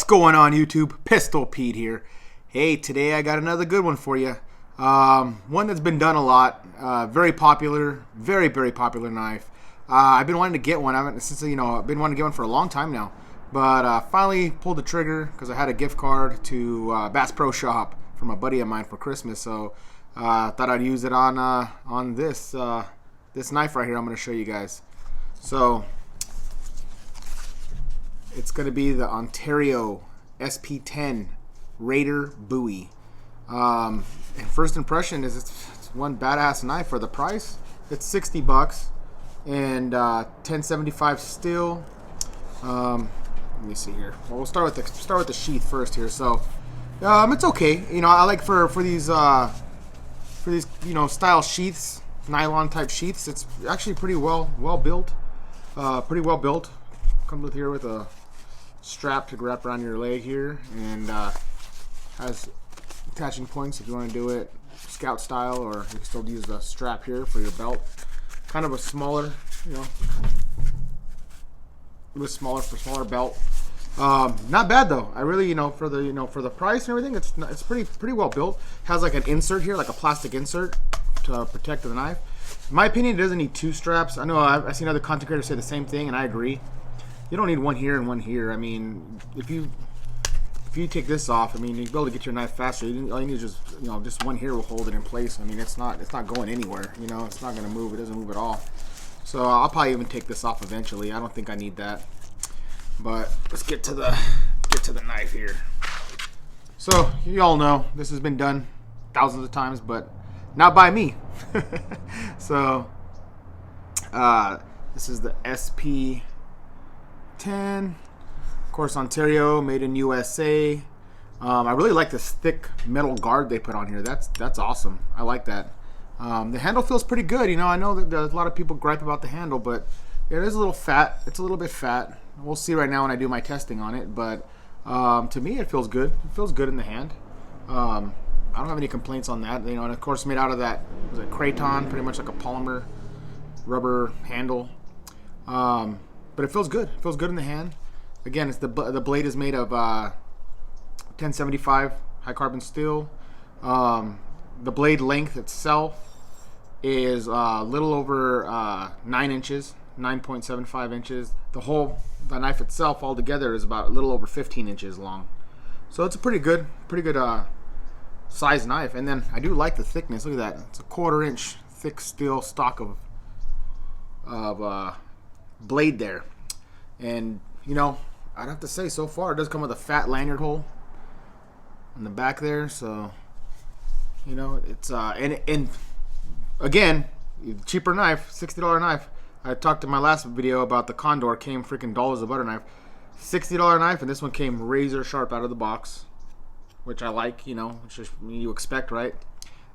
going on YouTube? Pistol Pete here. Hey, today I got another good one for you. One that's been done a lot. Very popular, very popular knife. I've been wanting to get one. I've been wanting to get one for a long time now. But finally pulled the trigger because I had a gift card to Bass Pro Shop from a buddy of mine for Christmas. So thought I'd use it on this knife right here. I'm going to show you guys. So it's going to be the Ontario SP10 Rader Bowie. And first impression is it's one badass knife for the price. It's $60 and 1075 steel. Let me see here. Well, we'll start with the sheath first here. So it's okay. You know, I like for these style sheaths, nylon type sheaths. It's actually pretty well built. Pretty well built. Comes with here with a strap to wrap around your leg here, and has attaching points if you want to do it scout style, or you can still use the strap here for your belt. Kind of a smaller, for smaller belt. Not bad though. I really, for the price and everything, it's pretty well built. Has like an insert here, like a plastic insert to protect the knife. In my opinion, it doesn't need two straps. I know I've seen other content creators say the same thing, and I agree. You don't need one here and one here. I mean, if you take this off, I mean, you'll be able to get your knife faster. All you need is just one here will hold it in place. I mean, it's not going anywhere. It's not going to move. It doesn't move at all. So I'll probably even take this off eventually. I don't think I need that. But let's get to the knife here. So you all know this has been done thousands of times, but not by me. So this is the SP10, of course, Ontario, made in USA. I really like this thick metal guard they put on here. That's awesome. I like that. The handle feels pretty good. I know that there's a lot of people gripe about the handle, but it is a little fat. It's a little bit fat. We'll see right now when I do my testing on it, but to me it feels good. It feels good in the hand. I don't have any complaints on that. And of course made out of that, was it Kraton, pretty much like a polymer rubber handle. But it feels good. It feels good in the hand. Again, it's the blade is made of 1075 high carbon steel. The blade length itself is a little over 9 inches, 9.75 inches. The knife itself altogether is about a little over 15 inches long. So it's a pretty good size knife. And then I do like the thickness. Look at that. It's a 1/4 inch thick steel stock of blade there. And I'd have to say so far it does come with a fat lanyard hole in the back there. So it's and again, cheaper knife, $60 knife. I talked in my last video about the Condor came freaking dollars of butter knife. $60 knife, and this one came razor sharp out of the box, which I like, which is you expect, right?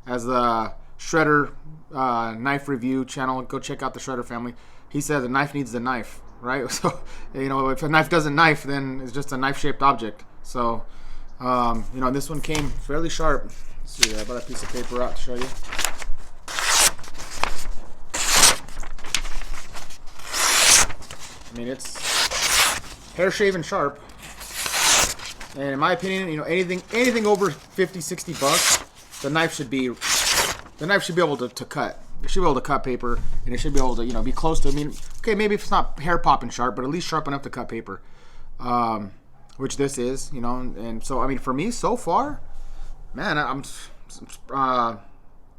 As the Shredder knife review channel, go check out the Shredder family. He says a knife needs a knife, right? So, if a knife doesn't knife, then it's just a knife-shaped object. So, this one came fairly sharp. Let's see, I brought a piece of paper out to show you. I mean, it's hair-shaven sharp, and in my opinion, anything over $50-$60, the knife should be able to cut. It should be able to cut paper, and it should be able to be close to. I mean, okay, maybe if it's not hair popping sharp, but at least sharp enough to cut paper, which this is. And so I mean, for me so far, man, I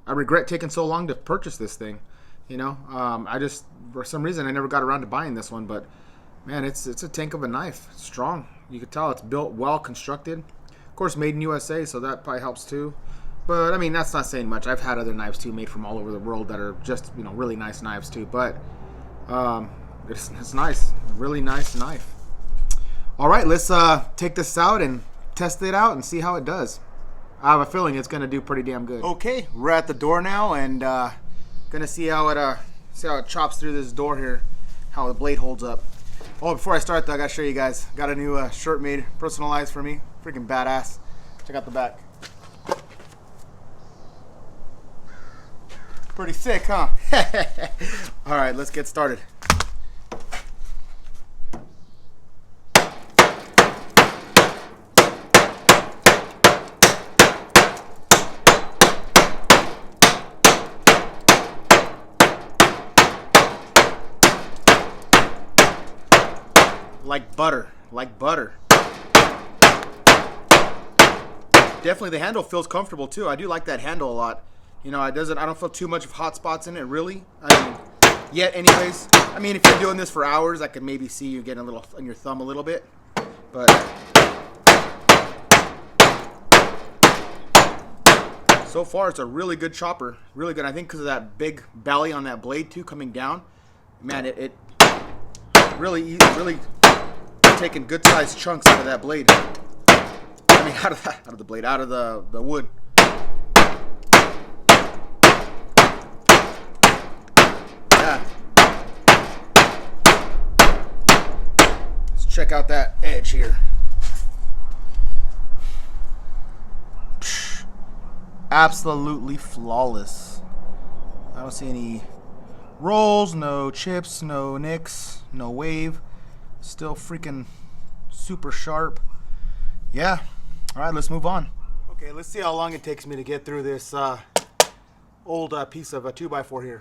regret taking so long to purchase this thing. I just, for some reason, I never got around to buying this one, but man, it's a tank of a knife. It's strong. You can tell it's built well, constructed. Of course, made in USA, so that probably helps too. But I mean, that's not saying much. I've had other knives too, made from all over the world, that are just really nice knives too. But it's nice, really nice knife. All right, let's take this out and test it out and see how it does. I have a feeling it's gonna do pretty damn good. Okay, we're at the door now, and gonna see how it chops through this door here, how the blade holds up. Oh, before I start though, I gotta show you guys. Got a new shirt made, personalized for me. Freaking badass. Check out the back. Pretty sick, huh? All right, let's get started. butter, like butter. Definitely the handle feels comfortable too. I do like that handle a lot. You know, I don't feel too much of hot spots in it really. I mean, yet anyways. I mean, if you're doing this for hours, I could maybe see you getting a little on your thumb a little bit. But so far, it's a really good chopper. Really good. I think because of that big belly on that blade too coming down. Man, it really taking good sized chunks out of that blade. I mean, out of the blade, out of the wood. Yeah. Let's check out that edge here. Psh, absolutely flawless. I don't see any rolls, no chips, no nicks, no wave. Still freaking super sharp. Yeah. All right, let's move on. Okay, let's see how long it takes me to get through this old piece of a 2x4 here.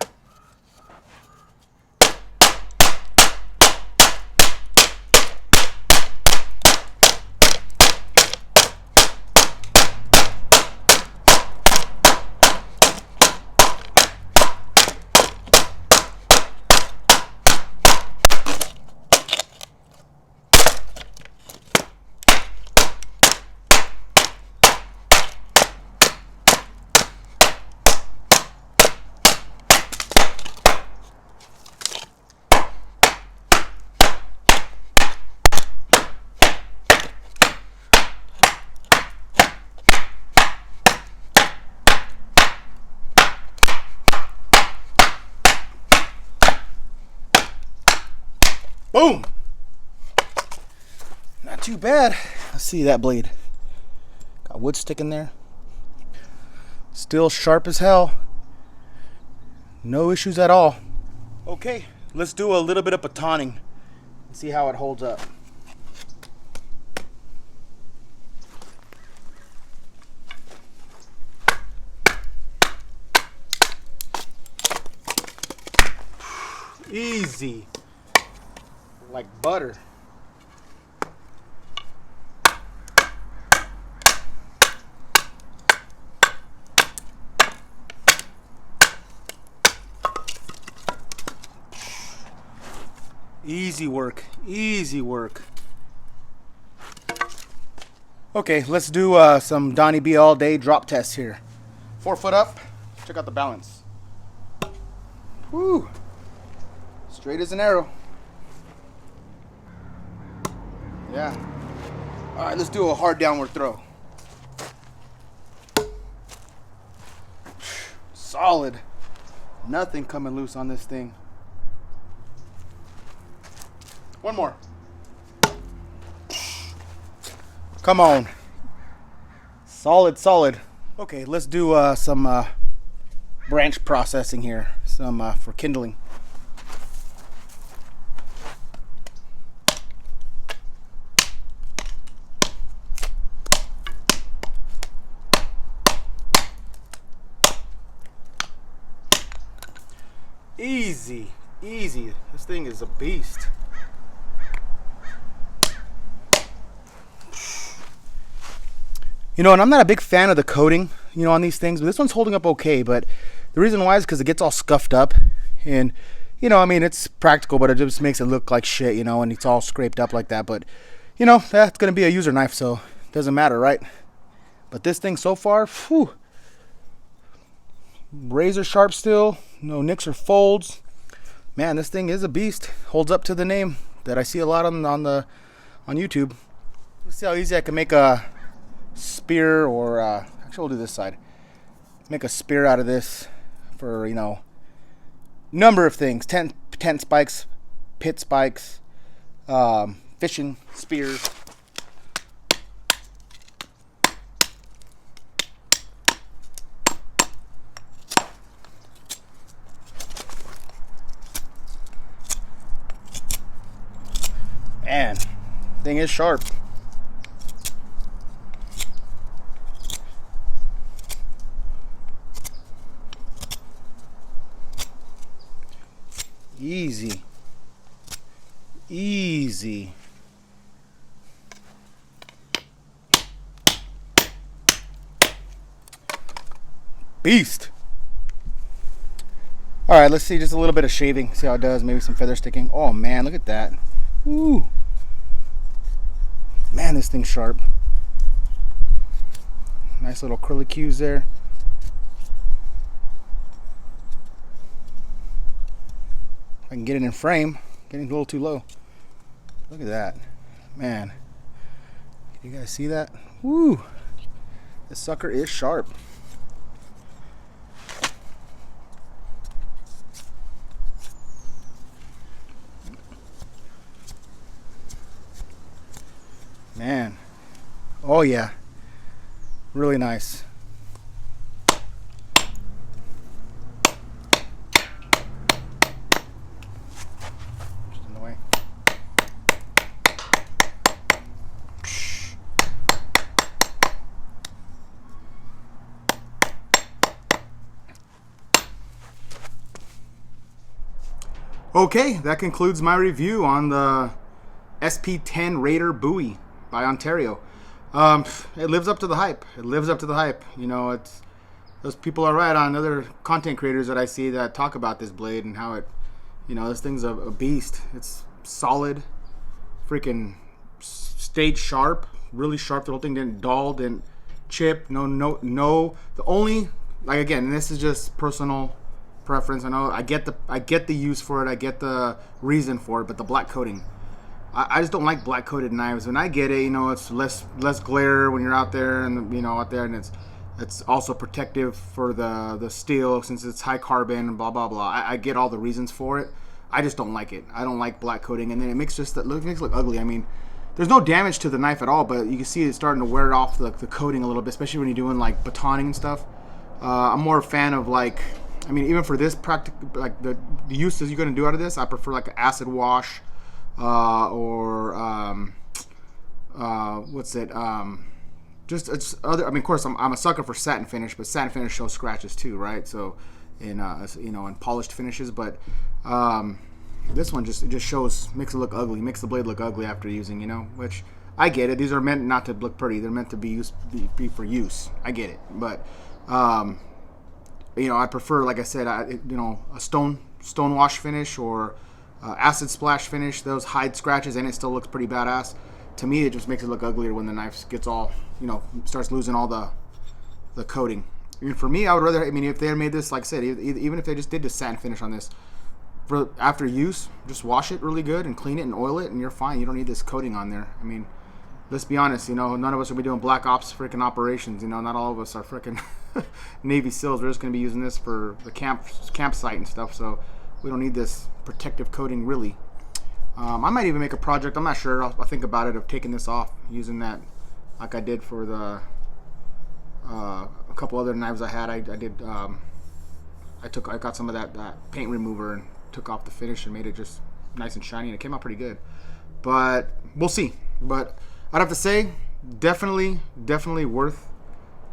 Boom! Not too bad. Let's see that blade. Got wood sticking there. Still sharp as hell. No issues at all. Okay, let's do a little bit of batoning and see how it holds up. Easy. Like butter. Easy work, easy work. Okay, let's do some Donnie B all day drop tests here. 4 foot up, check out the balance. Woo, straight as an arrow. Yeah. All right, let's do a hard downward throw. Solid. Nothing coming loose on this thing. One more. Come on. Solid, solid. Okay, let's do some branch processing here. Some for kindling. Easy, easy. This thing is a beast. You know, and I'm not a big fan of the coating, you know, on these things, but this one's holding up okay. But the reason why is because it gets all scuffed up, and you know, I mean, it's practical, but it just makes it look like shit, you know, and it's all scraped up like that. But you know, that's gonna be a user knife, so it doesn't matter, right? But this thing so far, whew, razor sharp still, no nicks or folds. Man, this thing is a beast. Holds up to the name that I see a lot on YouTube. Let's see how easy I can make a spear, or actually we'll do this side. Make a spear out of this for, you know, number of things. Tent spikes, pit spikes, fishing spears. Man, thing is sharp. Easy. Easy. beast. All right, let's see just a little bit of shaving. See how it does. Maybe some feather sticking. Oh man, look at that. Ooh. Man, this thing's sharp. Nice little curlicues there. If I can get it in frame. Getting a little too low. Look at that. Man. You guys see that? Woo. This sucker is sharp. Man. Oh yeah. Really nice. Just in the way. Okay, that concludes my review on the SP10 Rader Bowie by Ontario. It lives up to the hype. It lives up to the hype. You know, it's those people are right on other content creators that I see that talk about this blade and how it, you know, this thing's a beast. It's solid, freaking stayed sharp, really sharp. The whole thing didn't dull, didn't chip. No. The only, like again, and this is just personal preference. I know I get the use for it. I get the reason for it, but the black coating. I just don't like black coated knives. When I get it, you know, it's less glare when you're out there and, you know, out there, and it's also protective for the steel since it's high carbon and blah blah blah. I get all the reasons for it. I just don't like it. I don't like black coating, and then it makes it look ugly. I mean, there's no damage to the knife at all, but you can see it starting to wear off the coating a little bit, especially when you're doing like batoning and stuff. I'm more a fan of like, I mean, even for this like the uses you're gonna do out of this, I prefer like an acid wash. What's it? Just it's other. I mean, of course, I'm a sucker for satin finish, but satin finish shows scratches too, right? So, in you know, in polished finishes, but this one just shows, makes it look ugly, makes the blade look ugly after using, you know. Which I get it. These are meant not to look pretty. They're meant to be for use. I get it, but you know, I prefer, like I said, you know, a stone wash finish or acid splash finish. Those hide scratches and it still looks pretty badass. To me, it just makes it look uglier when the knife gets all, you know, starts losing all the coating. I mean, for me, I would rather, I mean, if they had made this, like I said, even if they just did the satin finish on this, for after use, just wash it really good and clean it and oil it, and you're fine. You don't need this coating on there. I mean, let's be honest, you know, none of us will be doing black ops freaking operations. You know, not all of us are freaking Navy SEALs. We're just going to be using this for the campsite and stuff, so we don't need this protective coating really. I might even make a project, I'm not sure, I'll think about it, of taking this off, using that like I did for the a couple other knives I had. I got some of that paint remover and took off the finish and made it just nice and shiny, and it came out pretty good. But we'll see. But I'd have to say, definitely worth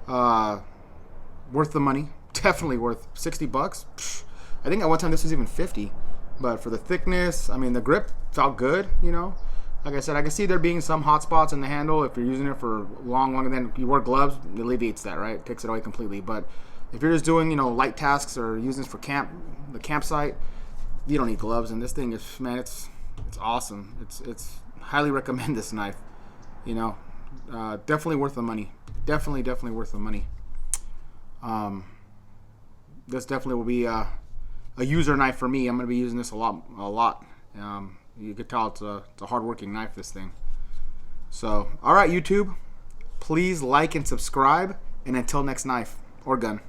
the money. Definitely worth $60. Psh, I think at one time this was even 50, but for the thickness, I mean, the grip felt good, you know. Like I said, I can see there being some hot spots in the handle if you're using it for long, and then you wear gloves, it alleviates that, right? It takes it away completely. But if you're just doing, you know, light tasks or using this for the campsite, you don't need gloves. And this thing is, man, it's awesome. It's highly recommend this knife. You know, definitely worth the money. Definitely worth the money. This definitely will be a user knife for me. I'm going to be using this a lot. You could tell it's a hard-working knife, this thing. So, all right, YouTube, please like and subscribe, and until next knife or gun.